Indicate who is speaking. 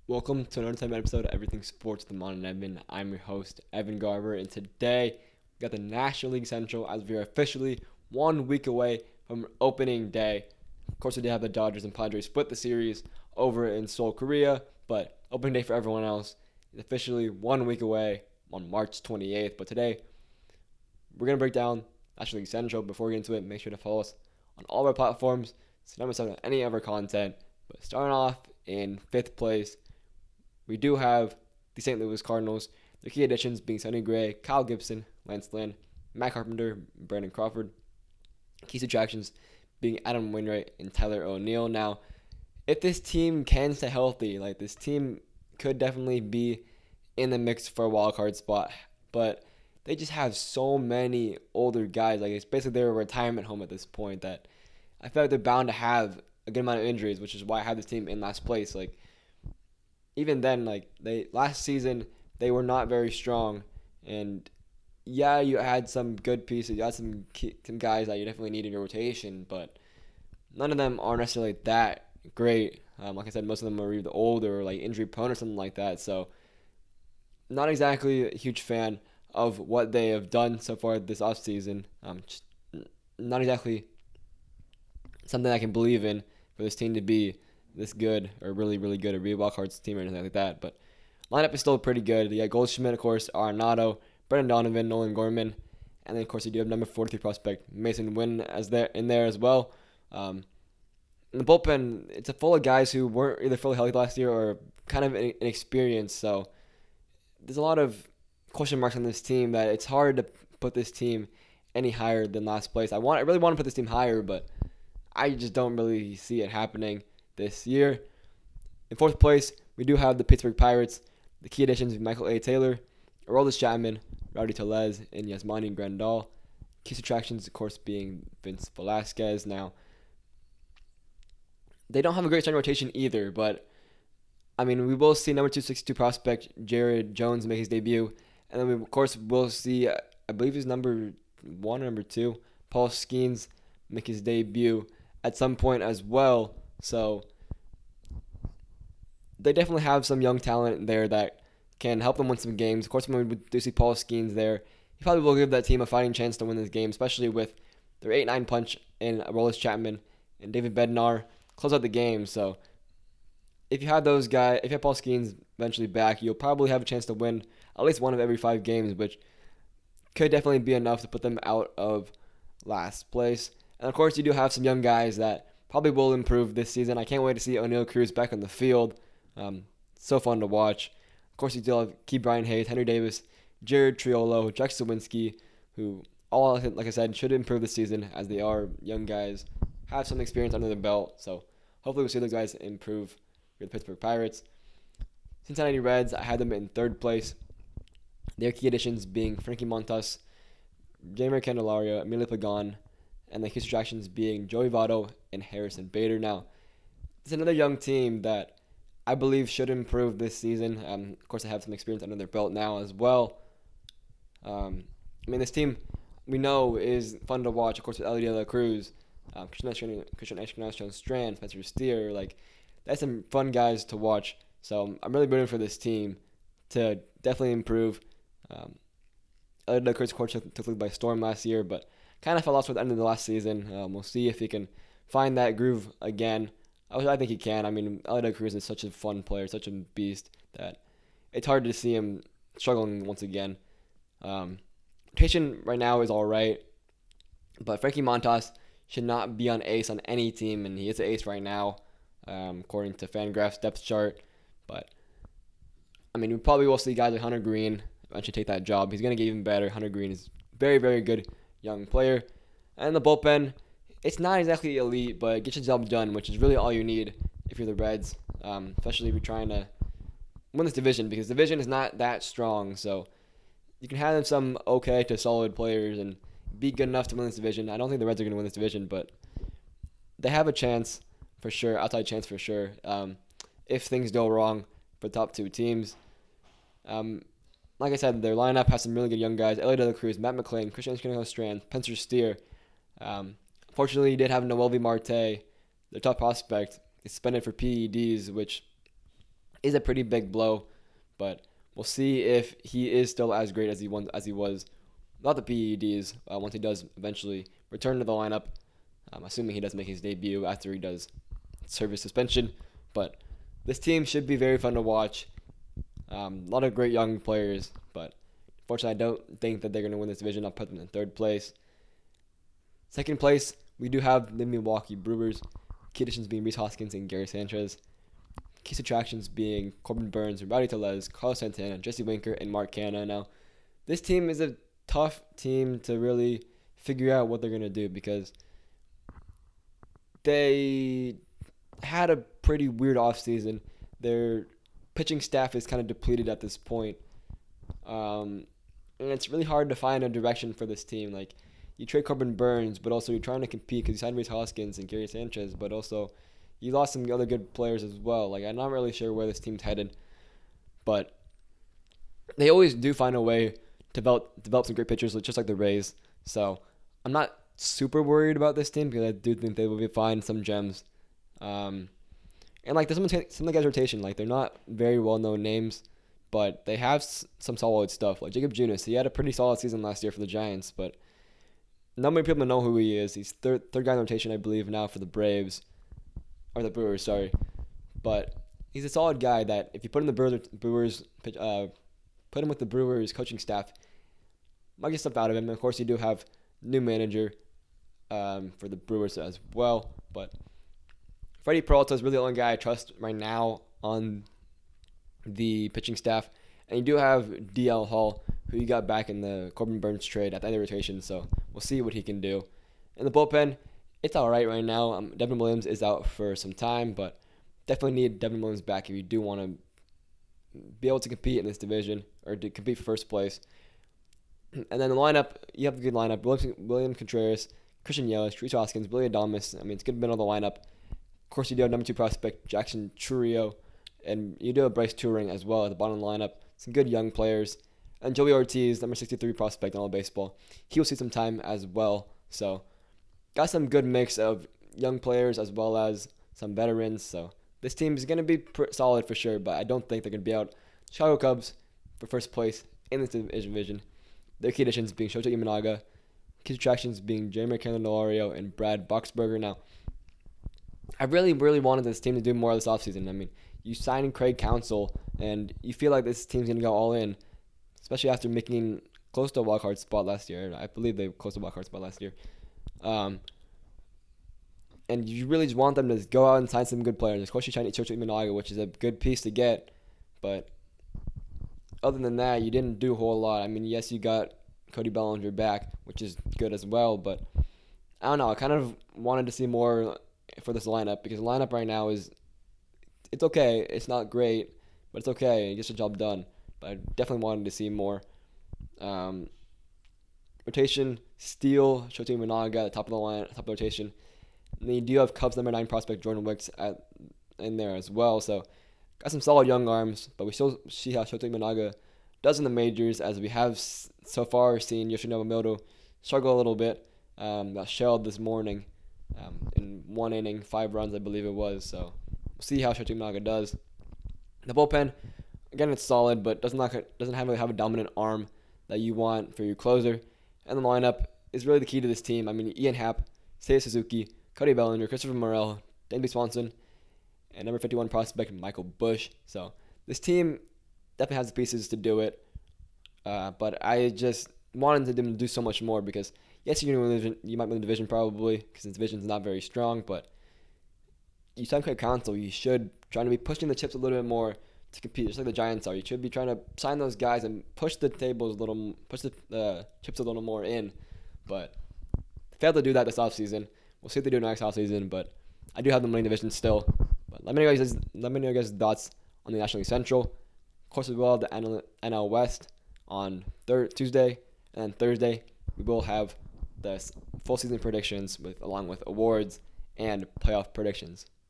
Speaker 1: Welcome to another time episode of Everything Sports with Aman and Evan. I'm your host, Evan Garber, and today we got the National League Central as we are officially 1 week away from opening day. Of course, we did have the Dodgers and Padres split the series over in Seoul, Korea, but opening day for everyone else is officially 1 week away on March 28th. But today, we're going to break down National League Central. Before we get into it, make sure to follow us on all of our platforms so never miss out on any of our content. But starting off in fifth place, we do have the St. Louis Cardinals. Their key additions being Sonny Gray, Kyle Gibson, Lance Lynn, Matt Carpenter, Brandon Crawford. Key subtractions being Adam Wainwright and Tyler O'Neill. Now, if this team can stay healthy, like this team could definitely be in the mix for a wild card spot, but they just have so many older guys. Like it's basically their retirement home at this point that I feel like they're bound to have a good amount of injuries, which is why I have this team in last place. Like even then, like they last season they were not very strong, and yeah, you had some good pieces, you had some guys that you definitely need in your rotation, but none of them are necessarily that great. Like I said, most of them are either old or like injury prone or something like that. So not exactly a huge fan of what they have done so far this offseason. Just not exactly something I can believe in for this team to be this good or really, really good, a real wildcards team or anything like that. But lineup is still pretty good. You got Goldschmidt, of course, Arenado, Brendan Donovan, Nolan Gorman, and then of course you do have number 43 prospect Mason Wynn as there in there as well. In the bullpen, it's full of guys who weren't either fully healthy last year or kind of inexperienced. So there's a lot of question marks on this team that it's hard to put this team any higher than last place. I really want to put this team higher, but I just don't really see it happening this year. In fourth place, we do have the Pittsburgh Pirates. The key additions: Michael A. Taylor, Aroldis Chapman, Rowdy Tellez, and Yasmani Grandal. Key subtractions, of course, being Vince Velasquez. Now, they don't have a great starting rotation either, but I mean, we will see number 262 prospect Jared Jones make his debut, and then we of course will see, I believe he's number one or number two, Paul Skeens make his debut at some point as well. So they definitely have some young talent there that can help them win some games. Of course, when we do see Paul Skeens there, he probably will give that team a fighting chance to win this game, especially with their 8-9 punch in Aroldis Chapman and David Bednar close out the game. So if you have those guys, if you have Paul Skeens eventually back, you'll probably have a chance to win at least one of every 5 games, which could definitely be enough to put them out of last place. And of course, you do have some young guys that probably will improve this season. I can't wait to see O'Neill Cruz back on the field. So fun to watch. Of course, you still have Key Brian Hayes, Henry Davis, Jared Triolo, Jack Sawinski, who all, like I said, should improve this season as they are young guys, have some experience under their belt. So hopefully we'll see those guys improve for the Pittsburgh Pirates. Cincinnati Reds, I had them in third place. Their key additions being Frankie Montas, Jamer Candelario, Emilio Pagan, and the key subtractions being Joey Votto and Harrison Bader. Now, it's another young team that I believe should improve this season. Of course, they have some experience under their belt now as well. I mean, this team we know is fun to watch. Of course, with Ellie De La Cruz, Christian Ashkenaz, Strand, Spencer Steer. Like, that's some fun guys to watch. So I'm really rooting for this team to definitely improve. Ellie De La Cruz, of course, took the league by storm last year, but kind of fell off at the end of the last season. We'll see if he can find that groove again. I think he can. I mean, Ellie De La Cruz is such a fun player, such a beast, that it's hard to see him struggling once again. Rotation right now is all right, but Frankie Montas should not be on ace on any team, and he is an ace right now, according to Fangraph's depth chart. But, I mean, we probably will see guys like Hunter Green eventually take that job. He's going to get even better. Hunter Green is very, very good young player. And the bullpen, it's not exactly elite, but it gets your job done, which is really all you need if you're the Reds, especially if you're trying to win this division, because the division is not that strong. So you can have some okay to solid players and be good enough to win this division. I don't think the Reds are going to win this division, but they have a chance for sure, outside chance for sure, if things go wrong for the top two teams. Like I said, their lineup has some really good young guys. Ellie De La Cruz, Matt McClain, Christian Strand, Spencer Steer. Fortunately, he did have Noelvi Marte, their top prospect, is suspended for PEDs, which is a pretty big blow, but we'll see if he is still as great as he was without the PEDs once he does eventually return to the lineup. Assuming he does make his debut after he does serve his suspension. But this team should be very fun to watch. A lot of great young players, but unfortunately, I don't think that they're going to win this division. I'll put them in third place. Second place, we do have the Milwaukee Brewers. Key additions being Reese Hoskins and Gary Sanchez. Key subtractions being Corbin Burns, Rowdy Tellez, Carlos Santana, Jesse Winker, and Mark Canna. Now, this team is a tough team to really figure out what they're going to do because they had a pretty weird offseason. Their pitching staff is kind of depleted at this point. And it's really hard to find a direction for this team. Like, you trade Corbin Burns, but also you're trying to compete because you signed Reese Hoskins and Gary Sanchez, but also you lost some other good players as well. Like, I'm not really sure where this team's headed, but they always do find a way to develop some great pitchers, just like the Rays. So I'm not super worried about this team because I do think they will be fine. Some gems, and like there's some of the guys' rotation. Like, they're not very well known names, but they have some solid stuff. Like Jacob Junis, he had a pretty solid season last year for the Giants, but not many people know who he is. He's third guy in the rotation, I believe, now for the Brewers, sorry. But he's a solid guy that if you put in the Brewers, put him with the Brewers coaching staff, might get stuff out of him. And of course, you do have new manager for the Brewers as well. But Freddie Peralta is really the only guy I trust right now on the pitching staff. And you do have DL Hall, who you got back in the Corbin Burns trade at the end of the rotation. So we'll see what he can do. In the bullpen, it's all right now. Devin Williams is out for some time, but definitely need Devin Williams back if you do want to be able to compete in this division or to compete for first place. And then the lineup, you have a good lineup. William Contreras, Christian Yelich, Reese Hoskins, Billy Adames. I mean, it's a good middle of the lineup. Of course, you do have number 2 prospect Jackson Churio, and you do have Bryce Turing as well at the bottom of the lineup. Some good young players. And Joey Ortiz, number 63 prospect in all baseball. He will see some time as well. So, got some good mix of young players as well as some veterans. So, this team is going to be solid for sure, but I don't think they're going to be out. Chicago Cubs for first place in this division. Their key additions being Shota Imanaga, key subtractions being Jeremy Candelario and Brad Boxberger. Now, I really wanted this team to do more this offseason. I mean, you signed Craig Counsell, and you feel like this team's going to go all in, especially after making close to a wildcard spot last year. I believe they close to a wildcard spot last year. And you really just want them to go out and sign some good players. Of course, you signed Shota Imanaga, which is a good piece to get, but other than that, you didn't do a whole lot. I mean, yes, you got Cody Bellinger back, which is good as well, but I don't know. I kind of wanted to see more for this lineup because the lineup right now it's okay. It's not great, but it's okay. It gets the job done. But I definitely wanted to see more. Rotation, Steele, Shota Imanaga at the top of the line, top of the rotation. And then you do have Cubs number 9 prospect Jordan Wicks in there as well. So got some solid young arms, but we still see how Shota Imanaga does in the majors, as we have so far seen Yoshinobu Mildo struggle a little bit. Got shelled this morning in 1 inning, 5 runs, I believe it was. So we'll see how Shota Imanaga does. The bullpen, again, it's solid, but doesn't really have a dominant arm that you want for your closer. And the lineup is really the key to this team. I mean, Ian Happ, Seiya Suzuki, Cody Bellinger, Christopher Morel, Dansby Swanson, and number 51 prospect Michael Bush. So this team definitely has the pieces to do it. But I just wanted them to do so much more because, yes, you might win the division probably because the division's not very strong, but you sign Craig Counsell, you should try to be pushing the chips a little bit more to compete, just like the Giants are. You should be trying to sign those guys and push the chips a little more in. But they failed to do that this offseason. We'll see if they do next offseason, but I do have them winning division still. But let me know your guys' thoughts on the National League Central. Of course, as well, the NL West on Tuesday, and then Thursday we will have the full season predictions along with awards and playoff predictions.